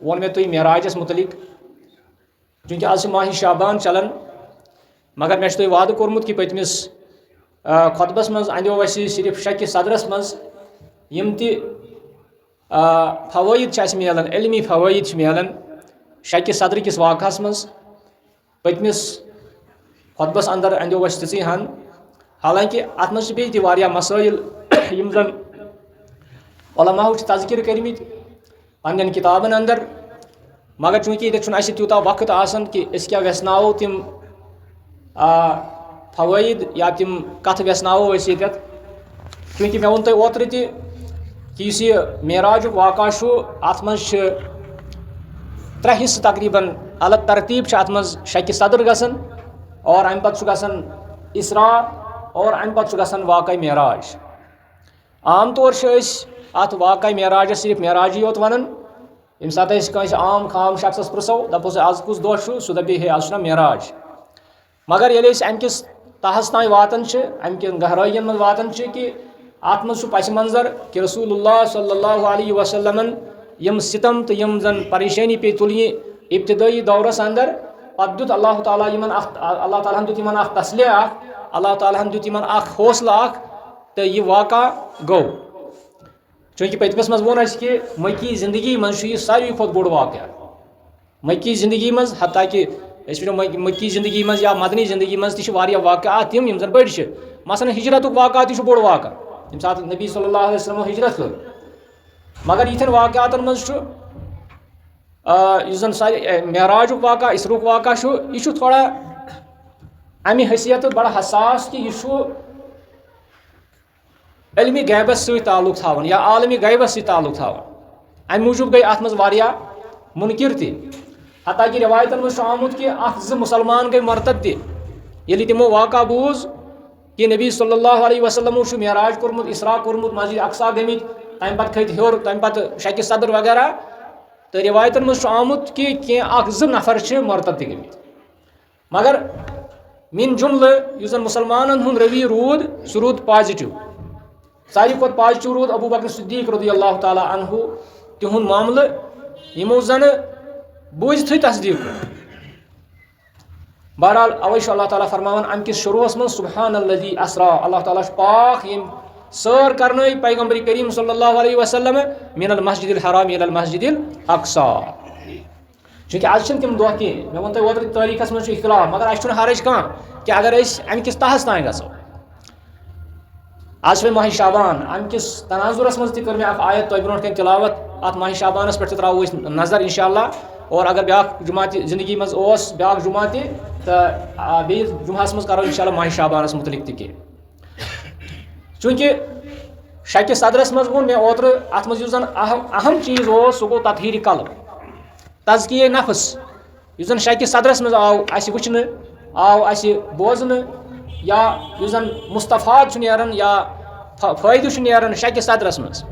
وون میں تھی معراجس متعلق چونکہ آج ماہ شعبان چلان مگر میں تھی وعدہ کورمت کہ پتمس خطبس مز اندو اسی صرف شک صدرس مز یم تہ فوائد ملان علمی فوائد ملان شک صدر کس واقعس مز پتمس خطبس اندر اندو اس تیی ہن حالانکہ ات مز بیٚیہِ تہِ واریاہ مسائل یم زن علماء تذکر کرمت پنن کتابن اندر مگر چونکہ یہ اس تیوتہ وقت آسان کہ اس کیا ویسناو تم فوائد یا تم کت ویسناو اس یتھ چونکہ مے وون تہ اوترٕ تہ کہ اس یہ معراج واقعہ ات مز ترے حصہ تقریباً الگ ترتیب ات مز شک صدر گژھان اور امہ پتہ گژھان اسراء اور امہ پتہ گژھان واقع معراج عام طور ات واقع معراجس صرف معراجی یوت ونان یم سات کنس عام خام شخصس پرسو دپوس آز کس دہ سہ دپی ہے آج معراج مگر یل ام کس تہس تان واتان ام کن گہرائین من واتان کہ ات مز پس منظر کہ رسول اللہ صلی اللہ علیہ وسلم یم ستم تو یم زن پریشانی پہ تلنہ ابتدائی دورس اندر پتہ دیت اللہ تعالیٰ اللہ تعالیٰ دیت یمن اخ تسلیہ اللہ تعالیٰ دیت یمن اخ حوصلہ تو یہ واقع گو چونکہ پتمس مز وون اس کہ مکی زندگی مز یہ ساروی کھت بوڑ واقعہ مکی زندگی مز حتیٰ کہ مکی زندگی مز یا مدنی زندگی مز تہ واقعات تم یم زن بڑ مثلا ہجرت واقعات تہ بوڑ واقع یم سات نبی صلی اللہ علیہ وسلم ہجرت کر مگر یتھن واقعاتن مز زن معراج واقعہ اسروک واقعہ یہ تھوڑا امہ حیثیت بڑا حساس کہ یہ علمی غیبس سی تعلق تھاون یا عالمی غیبس سی تعلق تھاون ام موجود گئی ات مز منکر تہ حتیٰ کہ روایتن مز آمت کہ اخ ز مسلمان گئی مرتد تہ یلی تمو واقعہ بوز کہ نبی صلی اللہ علیہ وسلم معراج کورمت اسراء کورمت مسجد اقصا گمت تمہ پتہ کھت ہیور تمہ پتہ شک صدر وغیرہ تو روایتن مز آمت کہ کی اخ ز نفر مرتد تہ گمت مگر من جملہ یس زن مسلمانن ہند روی رود سہ رود پازیٹو ساری کھت پازیٹو رود ابو بکر صدیق رضی اللہ تعالیٰ عنہ تہند معاملہ یمو زن بوزتھے تصدیق بہرحال اوے اللہ تعالیٰ فرماون ام کس شروعس من سبحان الذی اسرا اللہ تعالیٰ پاک یم سیر کرنے پیغمبر کریم صلی اللہ علیہ وسلم من المسجد الحرام الى المسجد الاقصى چونکہ آج تم دہ کی مے ون تہ اوتر تاریخس من اختلاف مگر اس حرج کھانا کہ اگر ام کس تہس تان گژھو آج ماہ شعبان ام کس تناظرس مز تہ کر میں آیت تہ برونٹ کن تلاوت ات ماہ شعبانس پہ تراو نظر انشاءاللہ اور اگر بیاکھ جمعہ زندگی مز اوس بیاکھ جمعہ تہ تو بیس جمعہس مز کرو انشاءاللہ ماہ شعبانس متعلق تہ چونکہ شک صدرس مز وون میں اوتر ات مز زن اہم چیز سہ گو تطہیر قلب تزکیہ نفس اس زن شک صدرس مز آو اس وچھن آو اس بوزن یا اس زن مستفاد نیران یا فائدہ نیران شک صدرس مز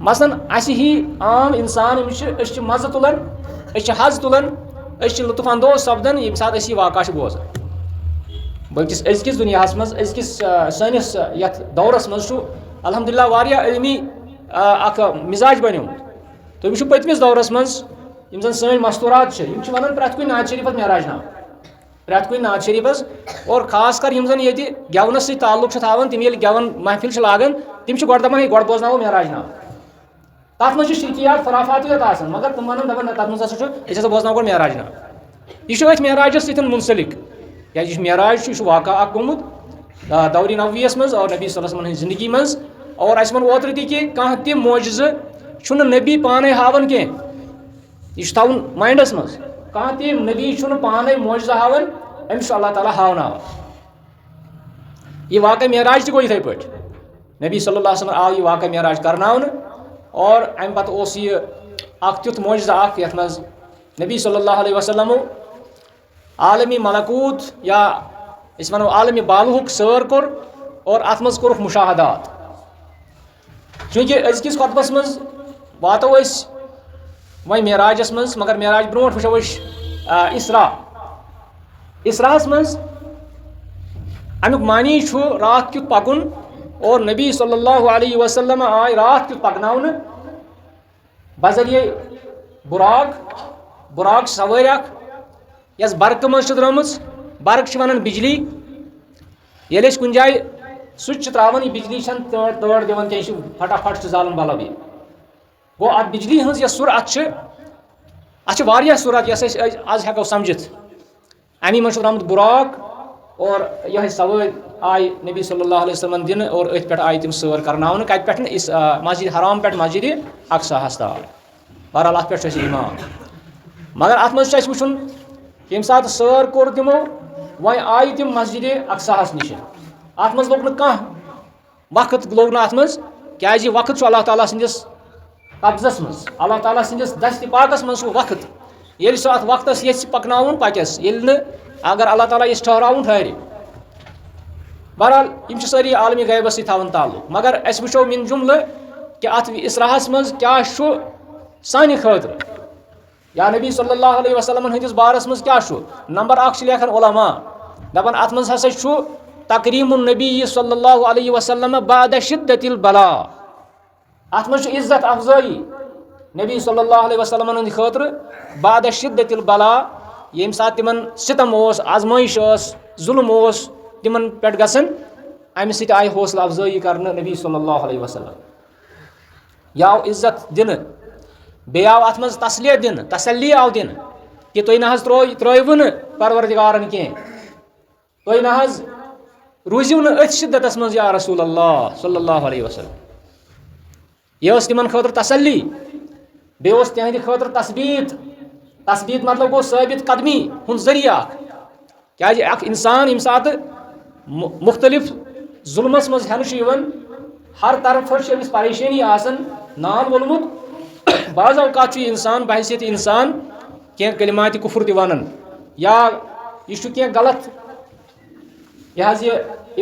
مثلا اس ہی عام انسان اس مزہ تلان اس حظ تلان اس لطف اندوز سپدان یم سات اس واقعہ بوزان بلکہ ازکس دنیا مز ازکس سنس یت دورس مز الحمدللہ واریاہ علمی اخ مزاج بنیومت تم وچھو پتمس دورس مز یم زن سن مستورات ونان پرت کن نعت شریفس معراج نام پرت کن نعت شریفس اور خاص کر یم زن یہ گونس سی تعلق تھاون تم یل گون محفل لاگان تم گۄڈٕ دپان ہے گۄڈٕ بوزناو معراج نام تر مجھ شرکیات خرافاتیت آسان مگر تم ونان دپان تر مز ہسا بوزناو گۄڈٕ معراج نام یہ ات معراجس سۭتۍ منسلک یا یہ معراج یہ واقعہ اخ گومت دور نبویس مز اور نبی صلی اللہ علیہ وسلم زندگی مز اور اس من اوتر تہ کہ کانٛہہ تہ معجزہ چھُنہٕ نبی پانے ہاون کینٛہہ یہ تھاون مائنڈس مز کانٛہہ تہ نبی چھُنہٕ پانے معجزہ ہاون أمس اللہ تعالیٰ ہاوناو یہ واقع معراج تہ گو یتھے پٲٹھۍ نبی صلی اللہ علیہ وسلم آو یہ واقع معراج کرناون اور امہ پتہ اوس یہ اخ تیُتھ معجزہ اخ یتھ مز نبی صلی اللہ علیہ وسلم عالمی ملکوت یا اس ونو عالمی بالوک سیر کور اور ات مز کورک مشاہدات چونکہ ازکس خطبس مز واتو اس وی معراجس مز مگر معراج برونٹ وچھو اسراءس مز امیک معنی چھو رات کیُتھ پکن اور نبی صلی اللہ علیہ وسلم آئے رات کیُتھ پکناون بذریعہ براق سوٲرۍ اکھ یۄس برقہٕ منٛز چھِ درٛٲمٕژ برق چھِ وَنان بجلی ییٚلہِ أسۍ کُنہِ جایہِ سُچ چھِ ترٛاوان یہِ بجلی چھَنہٕ تٲر دِوان کینٛہہ یہِ چھِ پھٹافٹ چھِ زالان بلب یہِ گوٚو اَتھ بجلی ہٕنٛز یۄس سُرعت چھِ اَتھ چھِ واریاہ سُرعت یۄس أسۍ آز ہٮ۪کو سمجھِتھ اَمی منٛز چھُ درٛامُت براق اور یِہوٚے سوٲرۍ آیہِ نبی صلی اللہ علیہ وسلمن دِنہٕ اور أتھۍ پٮ۪ٹھ آیہِ تِم سٲر کرناونہٕ کَتہِ پٮ۪ٹھ مسجد حرام پٮ۪ٹھ مسجد اقصاہَس تام بہرحال اَتھ پٮ۪ٹھ چھُ اَسہِ ایمان مگر اَتھ منٛز چھُ اَسہِ وٕچھُن ییٚمہِ ساتہٕ سٲر کوٚر تِمو وۄنۍ آیہِ تِم مسجد اقصاہَس نِش اَتھ منٛز لوٚگ نہٕ کانٛہہ وقت لوٚگ نہٕ اَتھ منٛز کیٛازِ یہِ وقت چھُ اللہ تعالیٰ سٕنٛدِس قبضس منٛز اللہ تعالیٰ سٕنٛدِس دستِ پاکس منٛز چھُ وقت ییٚلہِ سُہ اَتھ وقتس یژھِ پکناوُن پکٮ۪س ییٚلہِ نہٕ اگر اللہ تعالیٰ یژھِ ٹھہراوُن ٹھہرِ بہرحال یِم چھِ سٲری عالمی غیبس سۭتۍ تھاوان تعلق مگر أسۍ وٕچھو مِن جملہٕ کہِ اَتھ اِصراہس منٛز کیٛاہ چھُ سانہِ خٲطرٕ یا نبی صلی اللہ علیہ وسلمن ہٕنٛدِس بارس منٛز کیٛاہ چھُ نمبر اکھ چھِ لیکھان علما دپان اَتھ منٛز ہسا چھُ تقریٖم النبی صلی اللہ علیہ وسلم بعد شدت البلا اَتھ منٛز چھُ عزت افضٲیی نبی صلی اللہ علیہ وسلمن ہٕنٛدِ خٲطرٕ بعد شدت البلا ییٚمہِ ساتہٕ تِمن ستم اوس آزمٲیش ٲس ظُلم اوس تِمن پٮ۪ٹھ گژھان اَمہِ سۭتۍ آیہِ حوصلہٕ افضٲیی کرنہٕ نبی صلی اللہ علیہ وسلم یہِ آو عزت دِنہٕ بیٚیہِ آو اَتھ منٛز تسلیت دِنہٕ تسلی آو دِنہٕ کہِ تُہۍ نہ حظ ترٛٲیوٕ نہٕ پروردگارن کینٛہہ تُہۍ نہ حظ روٗزِو نہٕ أتھۍ شدتس منٛز یا رسول اللہ صلی اللہ علیہ وسلم یہِ ٲس تِمن خٲطرٕ تسلی بیٚیہِ اوس تِہنٛدِ خٲطرٕ تثبیٖت مطلب گوٚو ثٲبت قدمی ہُنٛد ذٔریعہٕ اکھ کیٛازِ اکھ اِنسان ییٚمہِ ساتہٕ مُختٔلِف ظُلمس منٛز ہٮ۪نہٕ چھُ یِوان ہر طرفہٕ چھِ أمِس پریشٲنی آسان نال وولمُت بعض اوقات چھُ یہِ اِنسان بحثیت اِنسان کینٛہہ کلماتِ کُفر تہِ وَنان یا یہِ چھُ کینٛہہ غلط یہِ حظ یہِ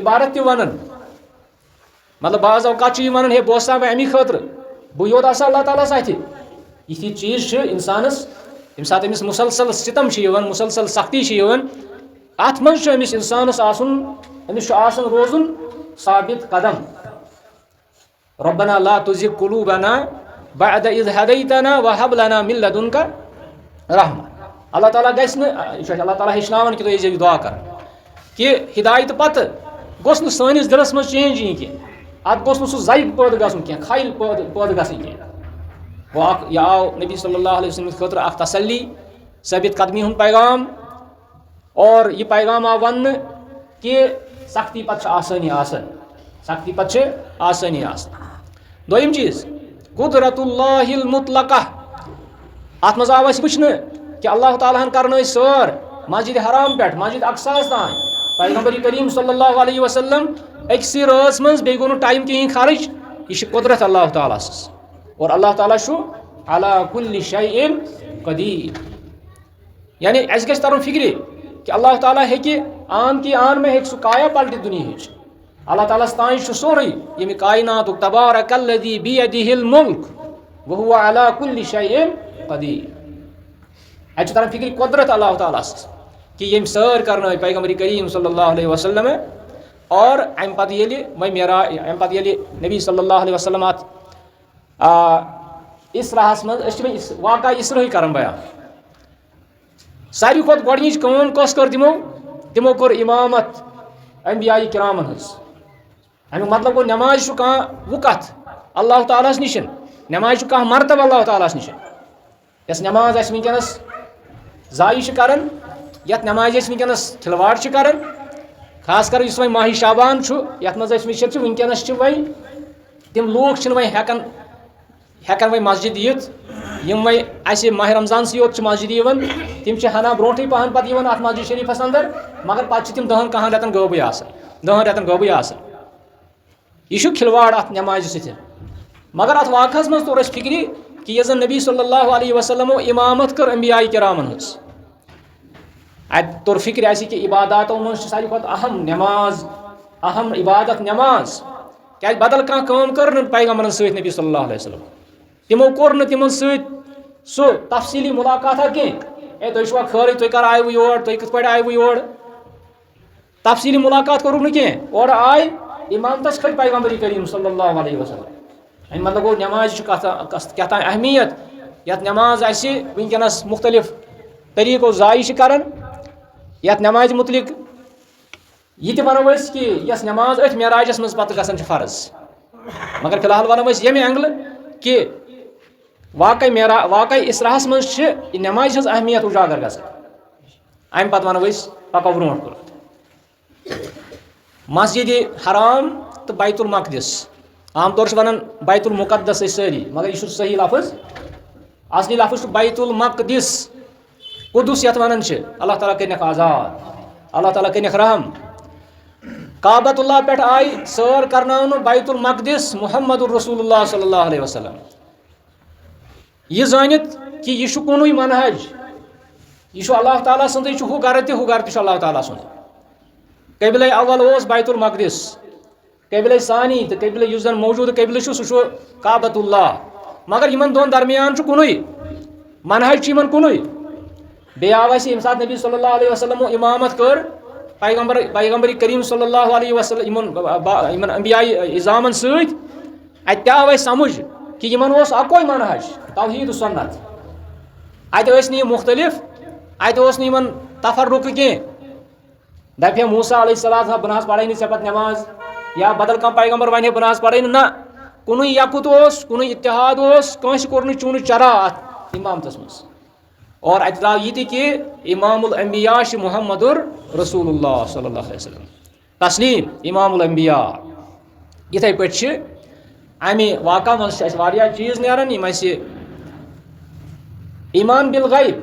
عبارت تہِ وَنان مطلب بعض اوقات چھُ یہِ وَنان ہے بہٕ اوسا وۄنۍ اَمی خٲطرٕ بہٕ یوت آسا اللہ تعالیٰ اَتھِ یِتھۍ چیٖز چھِ اِنسانس ییٚمہِ ساتہٕ أمِس مُسلسل سِتم چھِ یِوان مُسلسل سختی چھِ یِوان اَتھ منٛز چھُ أمِس اِنسانس آسُن أمِس چھُ آسان روزُن ثابت قدم ربنا لا تزغ قلوبنا بعد إذ هديتنا وهب لنا من لدنك رحمة اللہ تعالیٰ گژھِ نہٕ یہِ چھُ اَسہِ اللہ تعالیٰ ہیٚچھناوان کہِ تُہۍ ٲسۍزیو یہِ دعا کران کہِ ہدایتہٕ پتہٕ گوٚژھ نہٕ سٲنِس دِلس منٛز چینج یِنۍ کینٛہہ اَتھ گوٚژھ نہٕ سُہ زَیہِ پٲدٕ گژھُن کینٛہہ خیل پٲدٕ گژھٕنۍ کینٛہہ گوٚو اکھ یہِ آو نبی صلی اللہ علیہ وسلم خٲطرٕ اکھ تسلی ثٲبت قدمی ہُنٛد پیغام اور یہِ پیغام آو وَننہٕ کہِ سختی پتہٕ چھِ آسٲنی آسان دوٚیِم چیٖز قُدرت اللہ المطلقہ اَتھ منٛز آو اَسہِ وٕچھنہٕ کہِ اللہ تعالیٰ ہن کرنٲے سٲر مسجد حرام پٮ۪ٹھ مسجد اقصاہس تام پیغمبر کریم صلی اللہ علیہ وسلم أکسٕے رٲژ منٛز بیٚیہِ گوٚو نہٕ ٹایم کِہیٖنۍ خرٕچ یہِ چھِ قُدرت اللہ تعالیٰ سٕنٛز اور اللہ تعالیٰ چھُ علی کُلہِ شیءٍ قدیٖر یعنی اَسہِ گژھِ ترُن فِکرِ کہِ اللہ تعالیٰ ہیٚکہِ آن کی آن میں ہیٚکہِ سُہ کایا پلٹِتھ دُنیہٕچ اللہ تعالیٰ ہس تانۍ چھُ سورُے ییٚمہِ کایناتُک تبارک الذی بیدِہ الملک وہو علی کُلہِ شیءٍ قدیٖر اَتہِ چھُ تران فِکرِ قۄدرت اللہ تعالیٰ سٕنٛز کہِ ییٚمۍ سٲر کرنٲے پیغمبر کریم صلی اللہ علیہ وسلم اور امہِ پتہٕ ییٚلہِ نبی صلی اللہ علیہ وسلم اتھ اِسراہس منٛز أسۍ چھِ وۄنۍ واقعہ اِسرہٕے کران بیان ساروی کھۄتہٕ گۄڈنِچ کٲم کۄس کٔر تِمو کوٚر اِمامت انبیاء کرامن ہٕنٛز امیُک مطلب گوٚو نٮ۪ماز چھُ کانٛہہ وُقت اللہ تعالیٰ ہس نِش نٮ۪ماز چھُ کانٛہہ مرتبہٕ اللہ تعالیٰ ہس نِش یۄس نٮ۪ماز اَسہِ وٕنکیٚنس ضایہِ چھِ کران یتھ نٮ۪مازِ أسۍ وٕنکیٚنس کھلواڑ چھِ کران خاص کر یُس وۄنۍ ماہِ شابان چھُ یتھ منٛز أسۍ وٕچھان چھِ وٕنکیٚنس چھِ وۄنۍ تِم لوٗکھ چھِنہٕ وۄنۍ ہٮ۪کان وۄنۍ مسجد یِتھ یِم وۄنۍ اَسہِ ماہِ رمضانسٕے یوت چھِ مسجد یِوان تِم چھِ ہنا برونٛٹھٕے پہن پتہٕ یِوان اتھ مسجد شریٖفس اندر مگر پتہٕ چھِ تِم 10 رٮ۪تن غٲبٕے آسان یہِ چھُ کھلواڑ اتھ نٮ۪مازِ سۭتۍ مگر اتھ واقعس منٛز توٚر اَسہِ فِکرِ کہِ یۄس زن نبی صلی اللہ علیہ وسلمو اِمامت کٔر انبیاء کرامن ہٕنٛز اتہِ توٚر فِکرِ اَسہِ کہِ عباداتو منٛز چھِ ساروی کھۄتہٕ اہم عبادت نٮ۪ماز کیٛازِ بدل کانٛہہ کٲم کٔر نہٕ پیغمبرن سۭتۍ نبی صلی اللہ علیہ وسلم تِمو کوٚر نہٕ تِمن سۭتۍ سُہ تفصیٖلی مُلاقاتہ کینٛہہ ہے تُہۍ چھُوا خٲرٕے تُہۍ کر آیوٕ یور تُہۍ کِتھ پٲٹھۍ آیوٕ یور تفصیٖلی مُلاقات کوٚرُکھ نہٕ کینٛہہ اورٕ آے اِمامتس کھٔتۍ پیغمبر کریم صلی اللہ علیہ وسلم اَمہِ مطلب گوٚو نٮ۪مازِ چھُ کیٛاہ تام اہمیت یَتھ نٮ۪ماز اَسہِ وٕنکٮ۪نَس مُختلف طریٖقو ضایع چھِ کَران یَتھ نٮ۪مازِ مُتعلِق یہِ تہِ وَنو أسۍ کہِ یۄس نٮ۪ماز أتھۍ معراجَس منٛز پَتہٕ گژھان چھِ فرض مگر فی الحال وَنو أسۍ ییٚمہِ اینٛگلہٕ کہِ واقعے اِسراہَس منٛز چھِ یہِ نٮ۪مازِ ہٕنٛز اہمیت اُجاگر گژھان اَمہِ پَتہٕ وَنو أسۍ پَکو برونٛٹھ کُن مسجِدِ حرام تہٕ بیت المقدس عام طور چھِ وَنان بیت المقدس أسۍ سٲری مگر یہِ چھُ صحیح لفظ اصلی لفظ چھُ بیت المقدس قدس یَتھ وَنان چھِ اللہ تعالیٰ کٔرنَکھ آزاد اللہ تعالیٰ کٔرنَکھ رحم کعبۃ اللہ پٮ۪ٹھ آیہِ سٲر کَرناونہٕ بیت المقدس محمد الرسول اللہ صلی اللہ علیہ وسلم یہِ زٲنِتھ کہِ یہِ چھُ کُنُے منہج یہِ چھُ اللہ تعالیٰ سُنٛدٕے چھُ ہُہ گرٕ تہِ چھُ اللہ تعالیٰ سُنٛد قبلے اول اوس بیت المقدس قبلے ثانی تہٕ قبلے یُس زن موجوٗدٕ قبلہٕ چھُ سُہ چھُ کعبۃ اللہ مگر یِمن دۄن درمیان چھُ کُنُے منہج چھُ یِمن کُنُے بیٚیہِ آو اَسہِ ییٚمہِ ساتہٕ نبی صلی اللہ علیہ وسلمو اِمامت کٔر پیغمبر کریم صلی اللہ علیہ وسلم یِمن انبیاء اِظامن سۭتۍ اَتہِ تہِ آو اَسہِ سمجھ کہِ یِمن اوس اکوے منہج توحیٖد سنت اَتہِ ٲسۍ نہٕ یِم مُختلف اَتہِ اوس نہٕ یِمن تفرقہٕ کینٛہہ دپہِ ہے موسیٰ علیہ السلام بہٕ نہ حظ پرے نہٕ ژےٚ پتہٕ نٮ۪ماز یا بدل کانٛہہ پیغمبر وَنہِ ہے بہٕ نہ حظ پرے نہ کُنُے یکُت اوس کُنُے اتحاد اوس کٲنٛسہِ کوٚر نہٕ چوٗنہٕ چرا اتھ اِمامتس منٛز اور اَتہِ درٛاو یہِ تہِ کہِ امام الانبیاء چھِ محمد رسول اللہ صلی اللہ علیہ وسلم تسلیٖم امام الانبیاء یِتھے پٲٹھۍ چھِ امہِ واقعہ منٛز چھِ اَسہِ واریاہ چیٖز نیران یِم اَسہِ ایمان بالغیب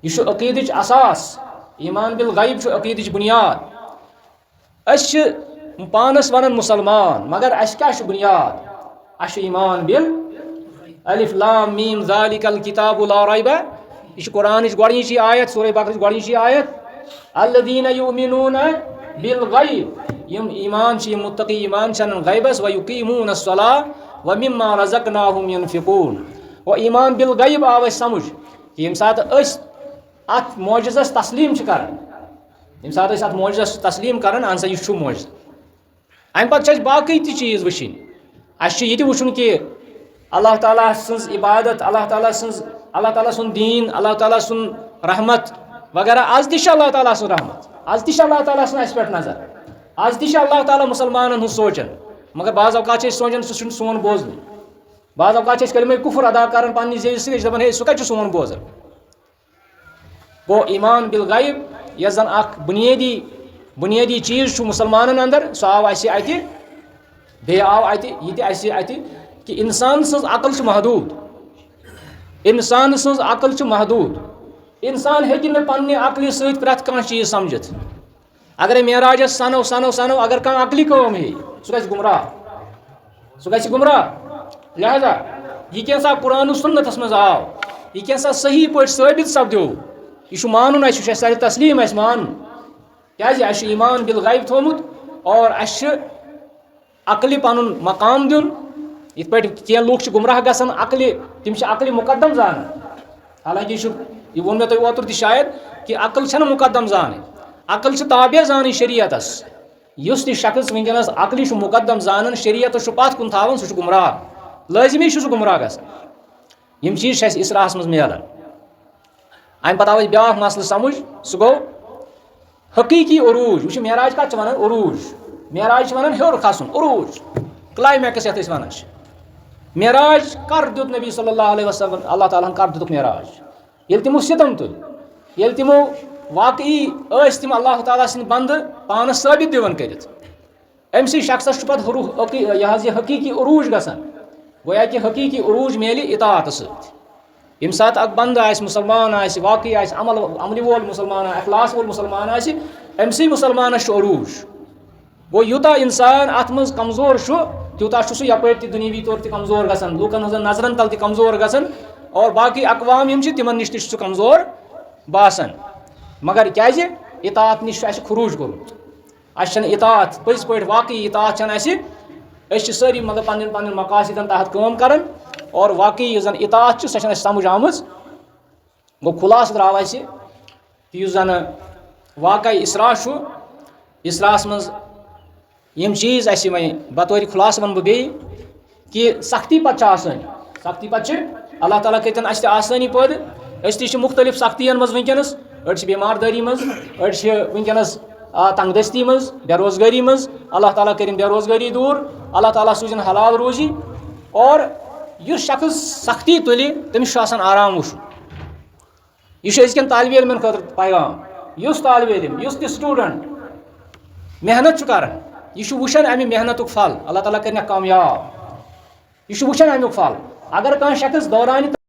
یہِ چھُ عقیٖدٕچ اساس ایمان بالغیب چھُ عقیٖدٕچ بُنیاد أسۍ چھِ پانس ونان مُسلمان مگر اَسہِ کیاہ چھُ بُنیاد اَسہِ چھُ ایمان بِل الف لام میٖم ذالِکَ الکِتابُ لا ریب یہِ چھِ قرآنٕچ گۄڈنِچی آیت سورہ بقرٕچ گۄڈنِچی آیت الذین یؤمنون بالغیب یِم ایمان چھِ یِم مُتقی ایمان چھِ اَنان غیبس ویقیمون الصلاۃ ومما رزقناہم ینفقون گوٚو ایمان بالغیب آو اَسہِ سمجھ کہِ ییٚمہِ ساتہٕ أسۍ اتھ معجزس تسلیٖم چھِ کران ییٚمہِ ساتہٕ أسۍ اتھ معجزس تسلیٖم کران اہن سا یہِ چھُ معجزٕ امہِ پتہٕ چھِ اَسہِ باقٕے تہِ چیٖز وٕچھِنۍ اَسہِ چھُ یہِ تہِ وٕچھُن کہِ اللہ تعالیٰ سٕنٛز عبادت اللہ تعالیٰ سُنٛد دیٖن اللہ تعالیٰ سُنٛد رحمت وغیرہ آز تہِ چھِ اللہ تعالیٰ سُنٛد رحمت آز تہِ چھِ اللہ تعالیٰ سٕنٛز اَسہِ پٮ۪ٹھ نظر آز تہِ چھِ اللہ تعالیٰ مُسلمانن ہُنٛد سونٛچان مگر بعض اوقات چھِ أسۍ سونٛچان سُہ چھُنہٕ سون بوزنٕے بعض اوقات چھِ أسۍ کلمہ کُفر ادا کران پننہِ زیٚوِ سۭتۍ أسۍ چھِ دپان ہے سُہ کتہِ چھُ سون بوزان گوٚو ایمان بالغیب یۄس زن اکھ بُنیٲدی چیٖز چھُ مُسلمانن اندر سُہ آو اَسہِ اَتہِ بیٚیہِ آو اَتہِ یہِ تہِ اَسہِ اَتہِ کہِ انسان سٕنٛز عقل چھِ محدوٗد انسان سٕنٛز عقل چھِ محدوٗد انسان ہیٚکہِ نہٕ پننہِ عقلہِ سۭتۍ پرٛٮ۪تھ کانٛہہ چیٖز سمجھِتھ اگرے معراجس سنو اگر کانٛہہ عقلی کٲم ہیٚیہِ سُہ گژھِ گمراہ لہذا یہِ کینٛژھا قرآن سُنتس منٛز آو یہِ کینٛژھا صحیح پٲٹھۍ ثٲبت سپدیو یہِ چھُ مانُن اَسہِ یہِ چھُ اَسہِ سارے تسلیٖم اَسہِ مانُن کیازِ اَسہِ چھُ ایمان بالغیب تھوٚمُت اور اَسہِ چھُ عقلہِ پنُن مقام دیُن یِتھ پٲٹھۍ کینٛہہ لُکھ چھِ گمراہ گژھان عقلہِ تِم چھِ عقلہِ مُقدم زانان حالانکہِ یہِ ووٚن مےٚ تۄہہِ اوترٕ تہِ شاید کہِ عقل چھنہٕ مُقدم زانٕنۍ عقل چھِ تابع زانٕنۍ شریعتس یُس تہِ شخص وٕنکیٚنس عقلہِ چھُ مُقدم زانان شریعتس چھُ پتھ کُن تھاوان سُہ چھُ گمراہ لٲزمی چھُ سُہ گمراہ گژھان یِم چیٖز چھِ اَسہِ اِسراہس منٛز میلان امہِ پتہٕ آو اَسہِ بیٛاکھ مسلہٕ سمجھ سُہ گوٚو حقیٖقی عروٗج وٕچھو معراج کتھ چھِ ونان عروٗج معراج چھِ ونان ہیوٚر کھسُن عروٗج کلایمیکس یتھ أسۍ ونان چھِ معراج کر دیُت نبی صلی اللہ علیہ وسلم اللہ تعالیٰ ہن کر دِتُکھ معراج ییٚلہِ تِمو ستم تُلۍ ییٚلہِ تِمو واقعی ٲسۍ تِم اللہ تعالیٰ سٕنٛدۍ بنٛدٕ پانس ثٲبت دِوان کٔرِتھ أمسٕے شخصس چھُ پتہٕ یہِ حقیٖقی عروٗج گژھان گویا کہِ حقیٖقی عروٗج میلہِ اطاعت سۭتۍ ییٚمہِ ساتہٕ اکھ بنٛدٕ آسہِ مُسلمان آسہِ واقعی آسہِ عملہِ وول مُسلمان اخلاص وول مُسلمان آسہِ أمسٕے مُسلمانس چھُ عروٗج گوٚو یوٗتاہ انسان اتھ منٛز کمزور چھُ تیوٗتاہ چھُ سُہ یپٲرۍ تہِ دُنیٲوی طور تہِ کمزور گژھان لُکن ہٕنٛزن نظرن تل تہِ کمزور گژھان اور باقٕے اقوام یِم چھِ تِمن نِش تہِ چھُ سُہ کمزور باسان مگر کیازِ اطاعت نِش چھُ اَسہِ خروٗج کوٚرمُت اَسہِ چھنہٕ اطاعت پٔزۍ پٲٹھۍ واقعی اطاعت چھنہٕ اَسہِ أسۍ چھِ سٲری مطلب پنٕنٮ۪ن مقاصدن تحت کٲم کران اور واقعی یُس زن اطاعت چھِ سۄ چھنہٕ اَسہِ سمجھ آمٕژ گوٚو خُلاصہٕ درٛاو اَسہِ تہٕ یُس زن واقعی اِسرا چھُ اِسراہس منٛز یِم چیٖز اَسہِ وۄنۍ بطورِ خُلاصہٕ وَنہٕ بہٕ بیٚیہِ کہِ سختی پتہٕ چھِ آسان سختی پتہٕ چھِ اللہ تعالیٰ کرتن اس آسانی پٲدٕ أسۍ تہِ چھِ مختلف سختین منٛز وٕنکیٚنس أڑۍ چھِ بیمار دٲری منٛز أڑۍ چھِ وٕنکیٚنس تنگ دستی منٛز بے روزگٲری منٛز اللہ تعالیٰ کٔرِنۍ بے روزگٲری دوٗر اللہ تعالیٰ سوٗزِن حلال روزی اور یُس شخص سختی تُلہِ تٔمِس چھُ آسان آرام وٕچھُن یہ أزکٮ۪ن طالبہِ علمن خٲطرٕ پیغام یُس طالبہِ علم یُس تہِ سٹوٗڈنٹ محنت چھُ کران یہ وٕچھان امہِ محنتُک پھل اللہ تعالیٰ کٔرِنکھ کامیاب یہ وٕچھان امیُک پھل اگر کانٛہہ شخص دورانہِ